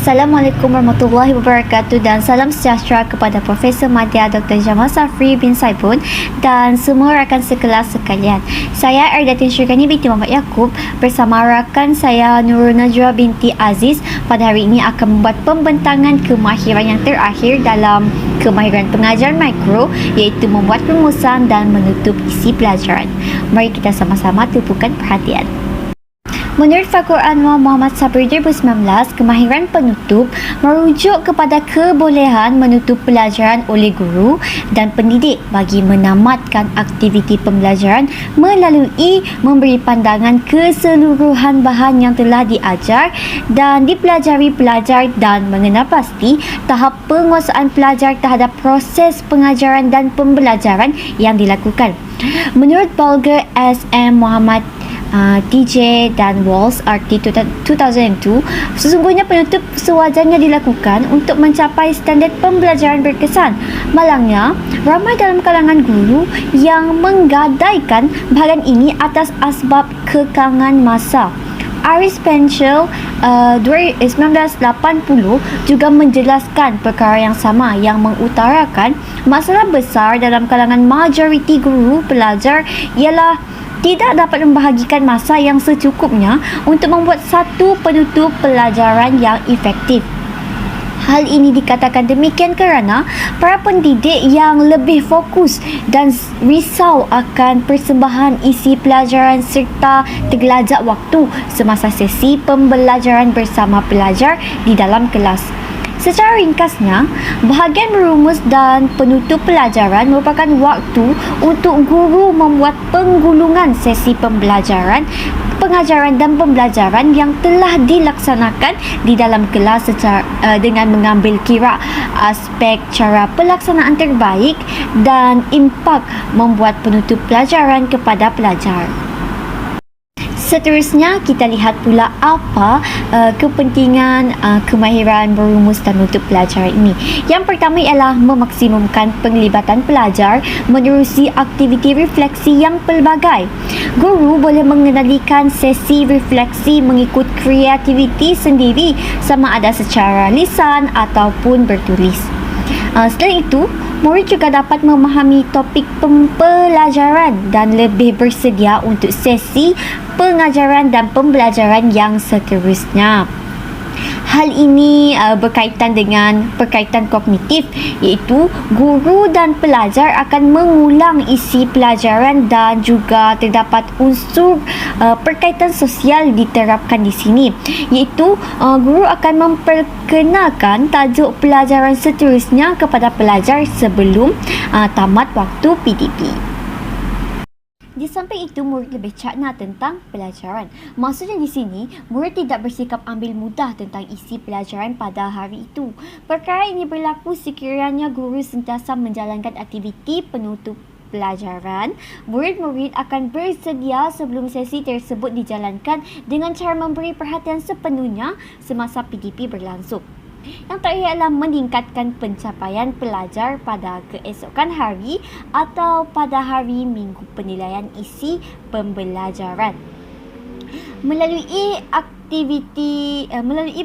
Assalamualaikum warahmatullahi wabarakatuh dan salam sejahtera kepada Profesor Madya Dr. Jamal Safri bin Saibun dan semua rakan sekelas sekalian. Saya Ardatin Syurgani binti Muhammad Yaakob bersama rakan saya Nurul Najwa binti Aziz pada hari ini akan membuat pembentangan kemahiran yang terakhir dalam kemahiran pengajar mikro, iaitu membuat rumusan dan menutup isi pelajaran. Mari kita sama-sama tumpukan perhatian. Menurut Fakulti Anwar Muhammad Sabri 2019, kemahiran penutup merujuk kepada kebolehan menutup pelajaran oleh guru dan pendidik bagi menamatkan aktiviti pembelajaran melalui memberi pandangan keseluruhan bahan yang telah diajar dan dipelajari pelajar dan mengenal pasti tahap penguasaan pelajar terhadap proses pengajaran dan pembelajaran yang dilakukan. Menurut Bulgar SM Muhammad TJ dan Walls RT 2002, sesungguhnya penutup sewajarnya dilakukan untuk mencapai standard pembelajaran berkesan. Malangnya, ramai dalam kalangan guru yang menggadaikan bahagian ini atas asbab kekangan masa. Aris Pencil 1980 juga menjelaskan perkara yang sama yang mengutarakan masalah besar dalam kalangan majoriti guru pelajar ialah tidak dapat membahagikan masa yang secukupnya untuk membuat satu penutup pelajaran yang efektif. Hal ini dikatakan demikian kerana para pendidik yang lebih fokus dan risau akan persembahan isi pelajaran serta tergelajak waktu semasa sesi pembelajaran bersama pelajar di dalam kelas. Secara ringkasnya, bahagian merumus dan penutup pelajaran merupakan waktu untuk guru membuat penggulungan sesi pembelajaran, pengajaran dan pembelajaran yang telah dilaksanakan di dalam kelas dengan mengambil kira aspek cara pelaksanaan terbaik dan impak membuat penutup pelajaran kepada pelajar. Seterusnya, kita lihat pula apa kepentingan kemahiran merumus dan menutup pelajaran ini. Yang pertama ialah memaksimumkan penglibatan pelajar menerusi aktiviti refleksi yang pelbagai. Guru boleh mengendalikan sesi refleksi mengikut kreativiti sendiri sama ada secara lisan ataupun bertulis. Selain itu, murid juga dapat memahami topik pembelajaran dan lebih bersedia untuk sesi pengajaran dan pembelajaran yang seterusnya. Hal ini berkaitan dengan perkaitan kognitif, iaitu guru dan pelajar akan mengulang isi pelajaran dan juga terdapat unsur perkaitan sosial diterapkan di sini, iaitu guru akan memperkenalkan tajuk pelajaran seterusnya kepada pelajar sebelum tamat waktu PDP. Di samping itu, murid lebih cakna tentang pelajaran. Maksudnya di sini, murid tidak bersikap ambil mudah tentang isi pelajaran pada hari itu. Perkara ini berlaku sekiranya guru sentiasa menjalankan aktiviti penutup pelajaran. Murid-murid akan bersedia sebelum sesi tersebut dijalankan dengan cara memberi perhatian sepenuhnya semasa PDP berlangsung. Yang terakhir adalah meningkatkan pencapaian pelajar pada keesokan hari atau pada hari minggu penilaian isi pembelajaran. Melalui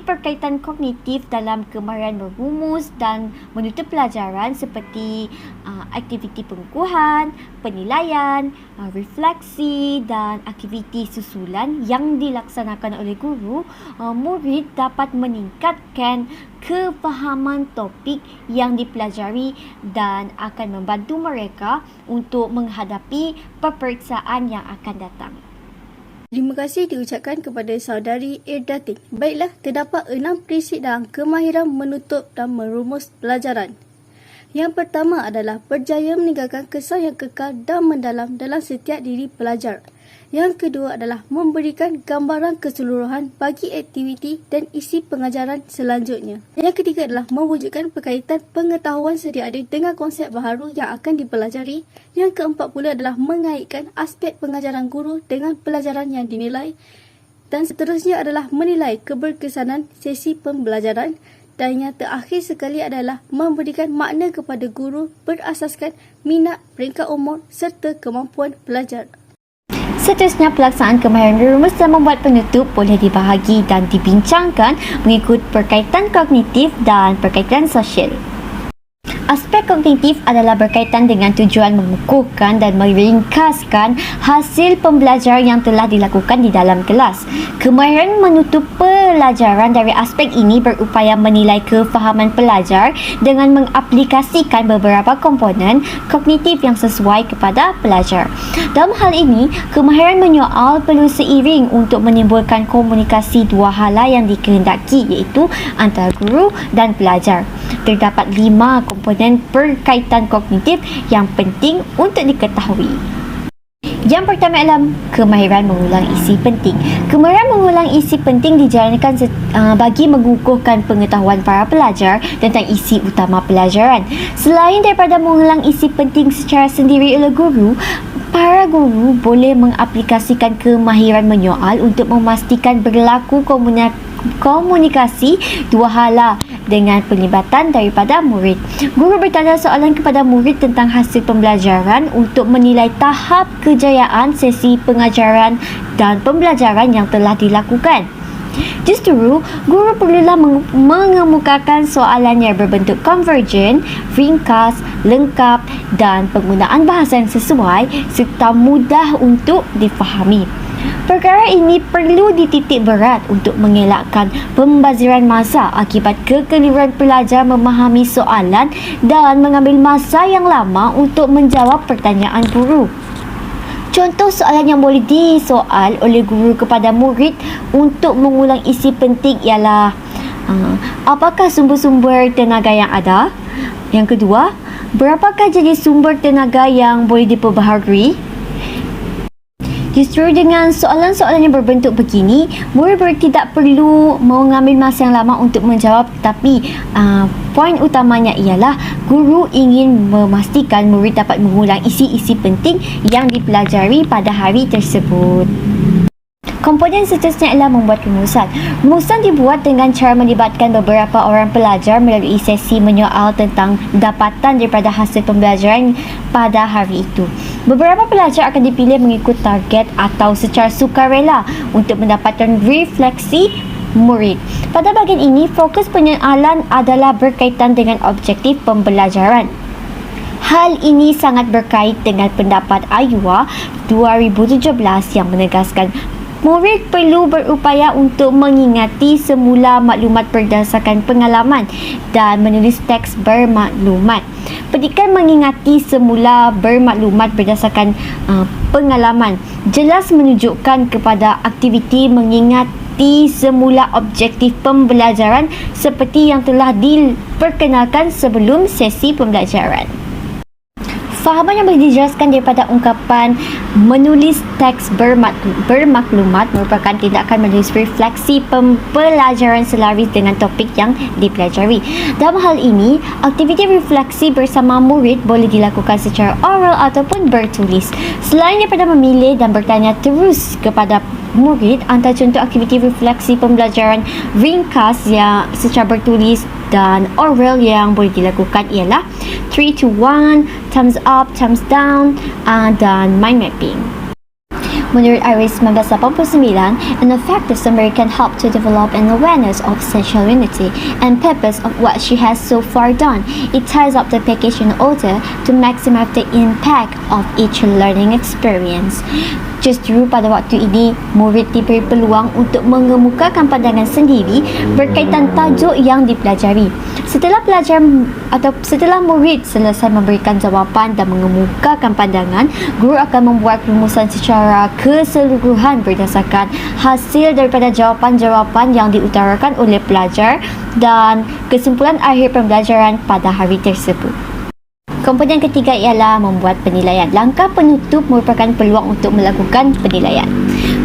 perkaitan kognitif dalam kemahiran merumus dan menutup pelajaran seperti aktiviti pengukuhan, penilaian, refleksi dan aktiviti susulan yang dilaksanakan oleh guru, murid dapat meningkatkan kefahaman topik yang dipelajari dan akan membantu mereka untuk menghadapi peperiksaan yang akan datang. Terima kasih diucapkan kepada saudari Irdatin. Baiklah, terdapat 6 prinsip dalam kemahiran menutup dan merumus pelajaran. Yang pertama adalah berjaya meninggalkan kesan yang kekal dan mendalam dalam setiap diri pelajar. Yang kedua adalah memberikan gambaran keseluruhan bagi aktiviti dan isi pengajaran selanjutnya. Yang ketiga adalah mewujudkan perkaitan pengetahuan sedia ada dengan konsep baharu yang akan dipelajari. Yang keempat pula adalah mengaitkan aspek pengajaran guru dengan pelajaran yang dinilai. Dan seterusnya adalah menilai keberkesanan sesi pembelajaran. Dan yang terakhir sekali adalah memberikan makna kepada guru berasaskan minat, peringkat umur serta kemampuan pelajar. Seterusnya, pelaksanaan kemahiran rumus dan membuat penutup boleh dibahagi dan dibincangkan mengikut berkaitan kognitif dan berkaitan sosial. Aspek kognitif adalah berkaitan dengan tujuan mengukuhkan dan meringkaskan hasil pembelajaran yang telah dilakukan di dalam kelas. Kemahiran menutup pelajaran dari aspek ini berupaya menilai kefahaman pelajar dengan mengaplikasikan beberapa komponen kognitif yang sesuai kepada pelajar. Dalam hal ini, kemahiran menyoal perlu seiring untuk menimbulkan komunikasi dua hala yang dikehendaki, iaitu antara guru dan pelajar. Terdapat 5 komponen berkaitan kognitif yang penting untuk diketahui. Yang pertama ialah kemahiran mengulang isi penting. Kemahiran mengulang isi penting dijalankan bagi mengukuhkan pengetahuan para pelajar tentang isi utama pelajaran. Selain daripada mengulang isi penting secara sendiri oleh guru, para guru boleh mengaplikasikan kemahiran menyoal untuk memastikan berlaku komunikasi dua hala dengan pelibatan daripada murid. Guru bertanya soalan kepada murid tentang hasil pembelajaran untuk menilai tahap kejayaan sesi pengajaran dan pembelajaran yang telah dilakukan. Justru, guru perlulah mengemukakan soalan yang berbentuk konvergen, ringkas, lengkap dan penggunaan bahasa yang sesuai serta mudah untuk difahami. Perkara ini perlu dititik berat untuk mengelakkan pembaziran masa akibat kekeliruan pelajar memahami soalan dan mengambil masa yang lama untuk menjawab pertanyaan guru. Contoh soalan yang boleh disoal oleh guru kepada murid untuk mengulang isi penting ialah apakah sumber-sumber tenaga yang ada? Yang kedua, berapakah jenis sumber tenaga yang boleh diperbaharui? Justru dengan soalan-soalan yang berbentuk begini, murid tidak perlu mengambil masa yang lama untuk menjawab, tetapi poin utamanya ialah guru ingin memastikan murid dapat mengulang isi-isi penting yang dipelajari pada hari tersebut. Komponen seterusnya ialah membuat rumusan. Rumusan dibuat dengan cara melibatkan beberapa orang pelajar melalui sesi menyoal tentang dapatan daripada hasil pembelajaran pada hari itu. Beberapa pelajar akan dipilih mengikut target atau secara sukarela untuk mendapatkan refleksi murid. Pada bahagian ini, fokus penyoalan adalah berkaitan dengan objektif pembelajaran. Hal ini sangat berkait dengan pendapat Ayua 2017 yang menegaskan murid perlu berupaya untuk mengingati semula maklumat berdasarkan pengalaman dan menulis teks bermaklumat. Pendidikan mengingati semula bermaklumat berdasarkan pengalaman jelas menunjukkan kepada aktiviti mengingati semula objektif pembelajaran seperti yang telah diperkenalkan sebelum sesi pembelajaran. Fahaman yang boleh dijelaskan daripada ungkapan menulis teks bermaklumat merupakan tindakan menulis refleksi pembelajaran selaras dengan topik yang dipelajari. Dalam hal ini, aktiviti refleksi bersama murid boleh dilakukan secara oral ataupun bertulis. Selain daripada memilih dan bertanya terus kepada murid, antara contoh aktiviti refleksi pembelajaran ringkas yang secara bertulis dan oral yang boleh dilakukan ialah 3 to 1, thumbs up, thumbs down dan mind mapping. Menurut Iris 1989, an effective summary can help to develop an awareness of social unity and purpose of what she has so far done. It ties up the package in order to maximize the impact of each learning experience. Justru pada waktu ini, murid diberi peluang untuk mengemukakan pandangan sendiri berkaitan tajuk yang dipelajari. Setelah murid selesai memberikan jawapan dan mengemukakan pandangan, guru akan membuat rumusan secara keseluruhan berdasarkan hasil daripada jawapan-jawapan yang diutarakan oleh pelajar dan kesimpulan akhir pembelajaran pada hari tersebut. Komponen ketiga ialah membuat penilaian. Langkah penutup merupakan peluang untuk melakukan penilaian.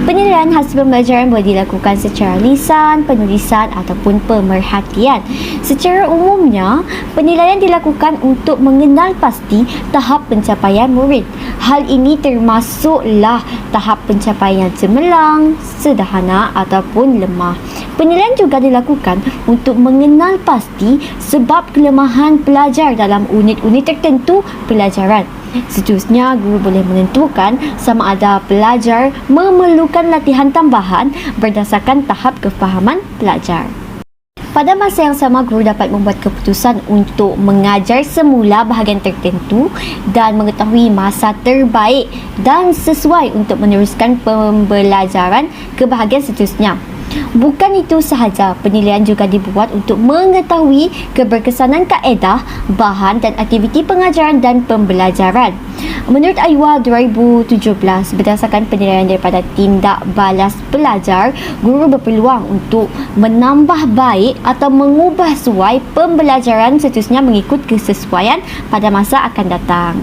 Penilaian hasil pembelajaran boleh dilakukan secara lisan, penulisan ataupun pemerhatian. Secara umumnya, penilaian dilakukan untuk mengenal pasti tahap pencapaian murid. Hal ini termasuklah tahap pencapaian cemerlang, sederhana ataupun lemah. Penilaian juga dilakukan untuk mengenal pasti sebab kelemahan pelajar dalam unit-unit tertentu pelajaran. Seterusnya, guru boleh menentukan sama ada pelajar memerlukan latihan tambahan berdasarkan tahap kefahaman pelajar. Pada masa yang sama, guru dapat membuat keputusan untuk mengajar semula bahagian tertentu dan mengetahui masa terbaik dan sesuai untuk meneruskan pembelajaran ke bahagian seterusnya. Bukan itu sahaja, penilaian juga dibuat untuk mengetahui keberkesanan kaedah, bahan dan aktiviti pengajaran dan pembelajaran. Menurut AIWA 2017, berdasarkan penilaian daripada tindak balas pelajar, guru berpeluang untuk menambah baik atau mengubah suai pembelajaran seterusnya mengikut kesesuaian pada masa akan datang.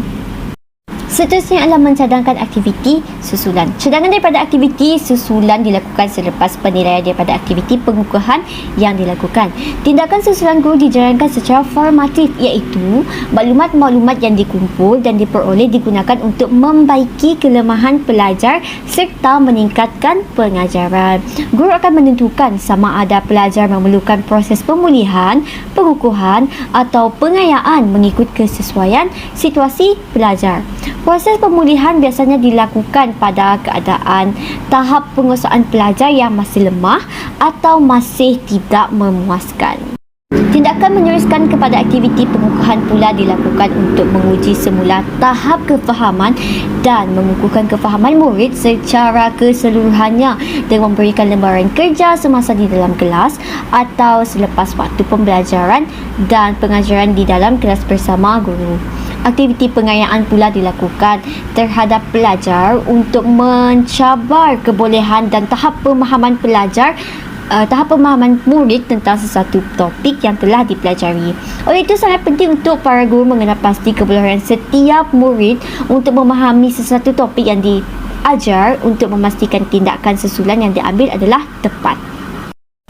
Seterusnya adalah mencadangkan aktiviti susulan. Cadangan daripada aktiviti susulan dilakukan selepas penilaian daripada aktiviti pengukuhan yang dilakukan. Tindakan susulan guru dijalankan secara formatif, iaitu maklumat-maklumat yang dikumpul dan diperoleh digunakan untuk membaiki kelemahan pelajar serta meningkatkan pengajaran. Guru akan menentukan sama ada pelajar memerlukan proses pemulihan, pengukuhan atau pengayaan mengikut kesesuaian situasi pelajar. Proses pemulihan biasanya dilakukan pada keadaan tahap penguasaan pelajar yang masih lemah atau masih tidak memuaskan. Tindakan meneruskan kepada aktiviti pengukuhan pula dilakukan untuk menguji semula tahap kefahaman dan mengukuhkan kefahaman murid secara keseluruhannya dengan memberikan lembaran kerja semasa di dalam kelas atau selepas waktu pembelajaran dan pengajaran di dalam kelas bersama guru. Aktiviti pengayaan pula dilakukan terhadap pelajar untuk mencabar kebolehan dan tahap pemahaman pelajar tahap pemahaman murid tentang sesuatu topik yang telah dipelajari. Oleh itu, sangat penting untuk para guru mengenal pasti kebolehan setiap murid untuk memahami sesuatu topik yang diajar untuk memastikan tindakan susulan yang diambil adalah tepat.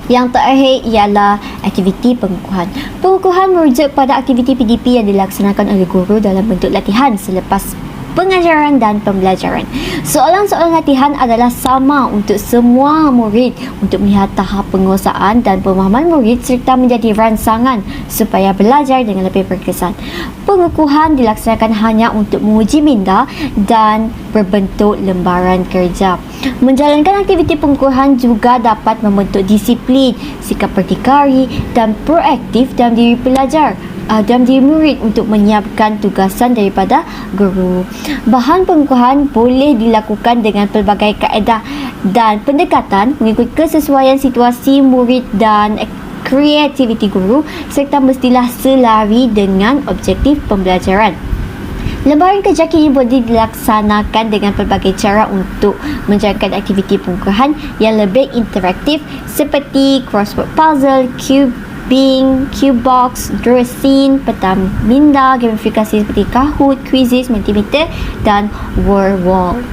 Yang terakhir ialah aktiviti pengukuhan. Pengukuhan merujuk pada aktiviti PDP yang dilaksanakan oleh guru dalam bentuk latihan selepas pengajaran dan pembelajaran. Soalan-soalan latihan adalah sama untuk semua murid untuk melihat tahap penguasaan dan pemahaman murid serta menjadi rangsangan supaya belajar dengan lebih berkesan. Pengukuhan dilaksanakan hanya untuk menguji minda dan berbentuk lembaran kerja. Menjalankan aktiviti pengukuhan juga dapat membentuk disiplin, sikap berdikari dan proaktif dalam diri pelajar dalam diri murid untuk menyiapkan tugasan daripada guru. Bahan pengukuhan boleh dilakukan dengan pelbagai kaedah dan pendekatan mengikut kesesuaian situasi murid dan kreativiti guru serta mestilah selari dengan objektif pembelajaran. Lembaran kerja kini boleh dilaksanakan dengan pelbagai cara untuk menjalankan aktiviti pengukuhan yang lebih interaktif seperti crossword puzzle, Bing, Qbox, Drawscene, peta minda, gamifikasi seperti Kahoot, quizzes, Mentimeter dan Wordwall.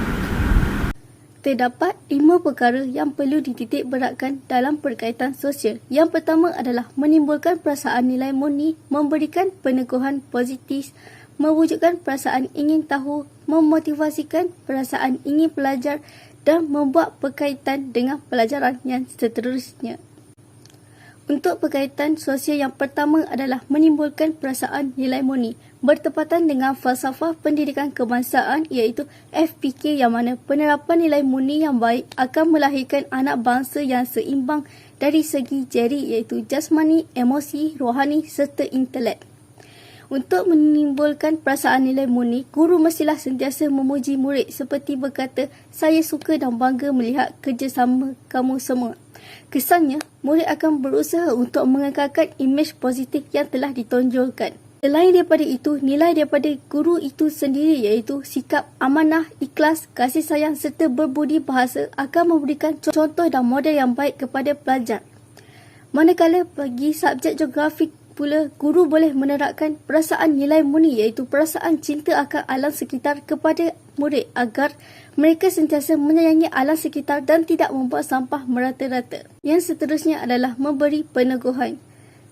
Terdapat 5 perkara yang perlu dititik beratkan dalam perkaitan sosial. Yang pertama adalah menimbulkan perasaan nilai murni, memberikan peneguhan positif, mewujudkan perasaan ingin tahu, memotivasikan perasaan ingin belajar dan membuat berkaitan dengan pelajaran yang seterusnya. Untuk berkaitan sosial yang pertama adalah menimbulkan perasaan nilai murni, bertepatan dengan falsafah pendidikan kebangsaan iaitu FPK yang mana penerapan nilai murni yang baik akan melahirkan anak bangsa yang seimbang dari segi jari iaitu jasmani, emosi, rohani serta intelek. Untuk menimbulkan perasaan nilai murni, guru mestilah sentiasa memuji murid seperti berkata, "Saya suka dan bangga melihat kerjasama kamu semua." Kesannya, murid akan berusaha untuk mengekalkan imej positif yang telah ditonjolkan. Selain daripada itu, nilai daripada guru itu sendiri iaitu sikap amanah, ikhlas, kasih sayang serta berbudi bahasa akan memberikan contoh dan model yang baik kepada pelajar. Manakala bagi subjek geografi pula, guru boleh menerapkan perasaan nilai murni iaitu perasaan cinta akan alam sekitar kepada murid agar mereka sentiasa menyayangi alam sekitar dan tidak membuat sampah merata-rata. Yang seterusnya adalah memberi peneguhan.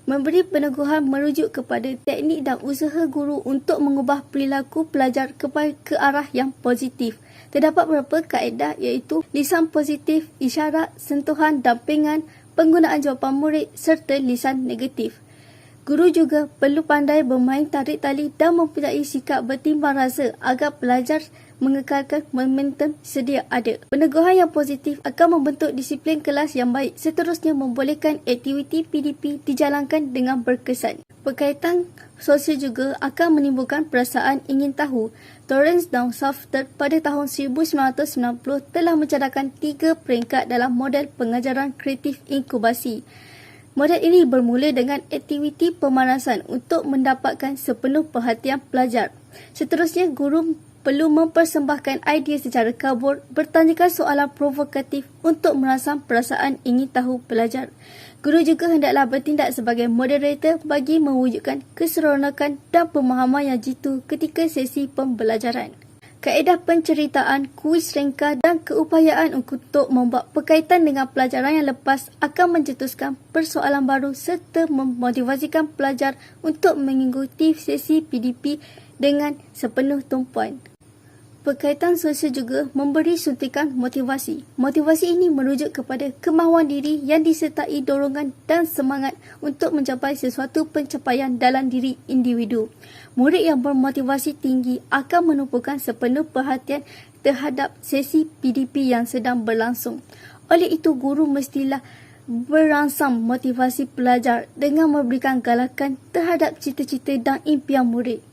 Memberi peneguhan merujuk kepada teknik dan usaha guru untuk mengubah perilaku pelajar ke arah yang positif. Terdapat beberapa kaedah iaitu lisan positif, isyarat, sentuhan, dampingan, penggunaan jawapan murid serta lisan negatif. Guru juga perlu pandai bermain tarik tali dan mempunyai sikap bertimbang rasa agar pelajar mengekalkan momentum sedia ada. Peneguhan yang positif akan membentuk disiplin kelas yang baik. Seterusnya, membolehkan aktiviti PDP dijalankan dengan berkesan. Berkaitan sosial juga akan menimbulkan perasaan ingin tahu. Lawrence Down Southern pada tahun 1990 telah mencadangkan 3 peringkat dalam model pengajaran kreatif inkubasi. Model ini bermula dengan aktiviti pemanasan untuk mendapatkan sepenuh perhatian pelajar. Seterusnya, guru perlu mempersembahkan idea secara kabur, bertanyakan soalan provokatif untuk merangsang perasaan ingin tahu pelajar. Guru juga hendaklah bertindak sebagai moderator bagi mewujudkan keseronokan dan pemahaman yang jitu ketika sesi pembelajaran. Kaedah penceritaan, kuis ringkas dan keupayaan untuk membuat berkaitan dengan pelajaran yang lepas akan mencetuskan persoalan baru serta memotivasikan pelajar untuk mengikuti sesi PDP dengan sepenuh tumpuan. Berkaitan sosial juga memberi suntikan motivasi. Motivasi ini merujuk kepada kemahuan diri yang disertai dorongan dan semangat untuk mencapai sesuatu pencapaian dalam diri individu. Murid yang bermotivasi tinggi akan menumpukan sepenuh perhatian terhadap sesi PDP yang sedang berlangsung. Oleh itu, guru mestilah berangsang motivasi pelajar dengan memberikan galakan terhadap cita-cita dan impian murid.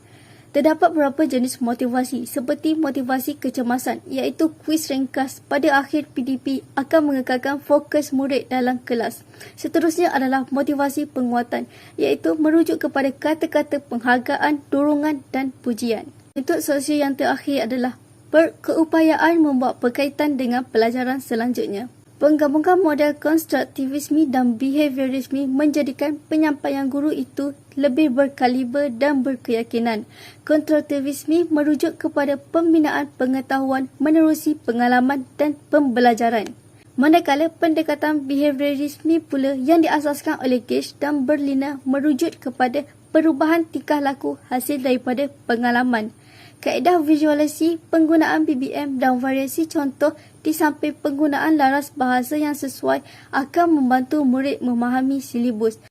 Terdapat beberapa jenis motivasi seperti motivasi kecemasan iaitu kuis ringkas pada akhir PDP akan mengekalkan fokus murid dalam kelas. Seterusnya adalah motivasi penguatan iaitu merujuk kepada kata-kata penghargaan, dorongan dan pujian. Bentuk sosial yang terakhir adalah berkeupayaan membuat berkaitan dengan pelajaran selanjutnya. Penggabungan model konstruktivisme dan behaviorisme menjadikan penyampaian guru itu lebih berkaliber dan berkeyakinan. Konstruktivisme merujuk kepada pembinaan pengetahuan menerusi pengalaman dan pembelajaran. Manakala pendekatan behaviorisme pula yang diasaskan oleh Gage dan Berliner merujuk kepada perubahan tingkah laku hasil daripada pengalaman. Kaedah visualisasi, penggunaan BBM dan variasi contoh di samping penggunaan laras bahasa yang sesuai akan membantu murid memahami silibus.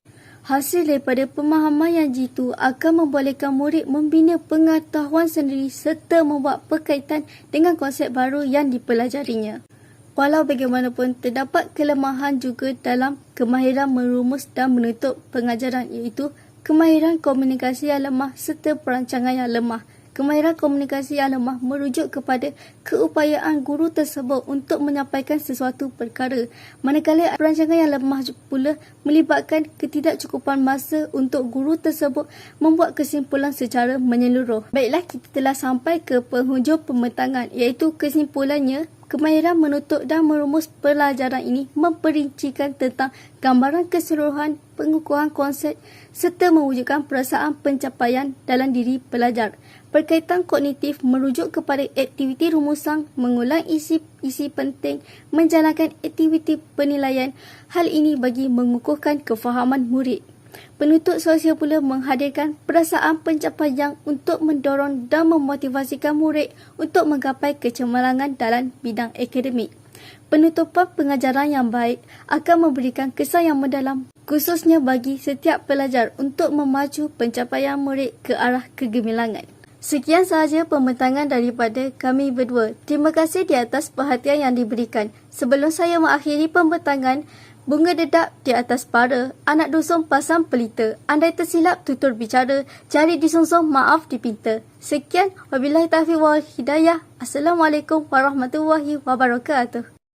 Hasil daripada pemahaman yang jitu akan membolehkan murid membina pengetahuan sendiri serta membuat berkaitan dengan konsep baru yang dipelajarinya. Walau bagaimanapun, terdapat kelemahan juga dalam kemahiran merumus dan menutup pengajaran iaitu kemahiran komunikasi yang lemah serta perancangan yang lemah. Kemahiran komunikasi yang lemah merujuk kepada keupayaan guru tersebut untuk menyampaikan sesuatu perkara. Manakala perancangan yang lemah pula melibatkan ketidakcukupan masa untuk guru tersebut membuat kesimpulan secara menyeluruh. Baiklah, kita telah sampai ke penghujung pembentangan iaitu kesimpulannya. Kemahiran menutup dan merumus pelajaran ini memperincikan tentang gambaran keseluruhan pengukuhan konsep serta mewujudkan perasaan pencapaian dalam diri pelajar. Berkaitan kognitif merujuk kepada aktiviti rumusan, mengulang isi penting, menjalankan aktiviti penilaian. Hal ini bagi mengukuhkan kefahaman murid. Penutup sosial pula menghadirkan perasaan pencapaian untuk mendorong dan memotivasikan murid untuk menggapai kecemerlangan dalam bidang akademik. Penutupan pengajaran yang baik akan memberikan kesan yang mendalam khususnya bagi setiap pelajar untuk memacu pencapaian murid ke arah kegemilangan. Sekian sahaja pembentangan daripada kami berdua. Terima kasih di atas perhatian yang diberikan. Sebelum saya mengakhiri pembentangan, bunga dedak di atas para, anak dusun pasang pelita. Andai tersilap tutur bicara, jari disungsung maaf dipinta. Sekian, wabillahi taufiq wal hidayah. Assalamualaikum warahmatullahi wabarakatuh.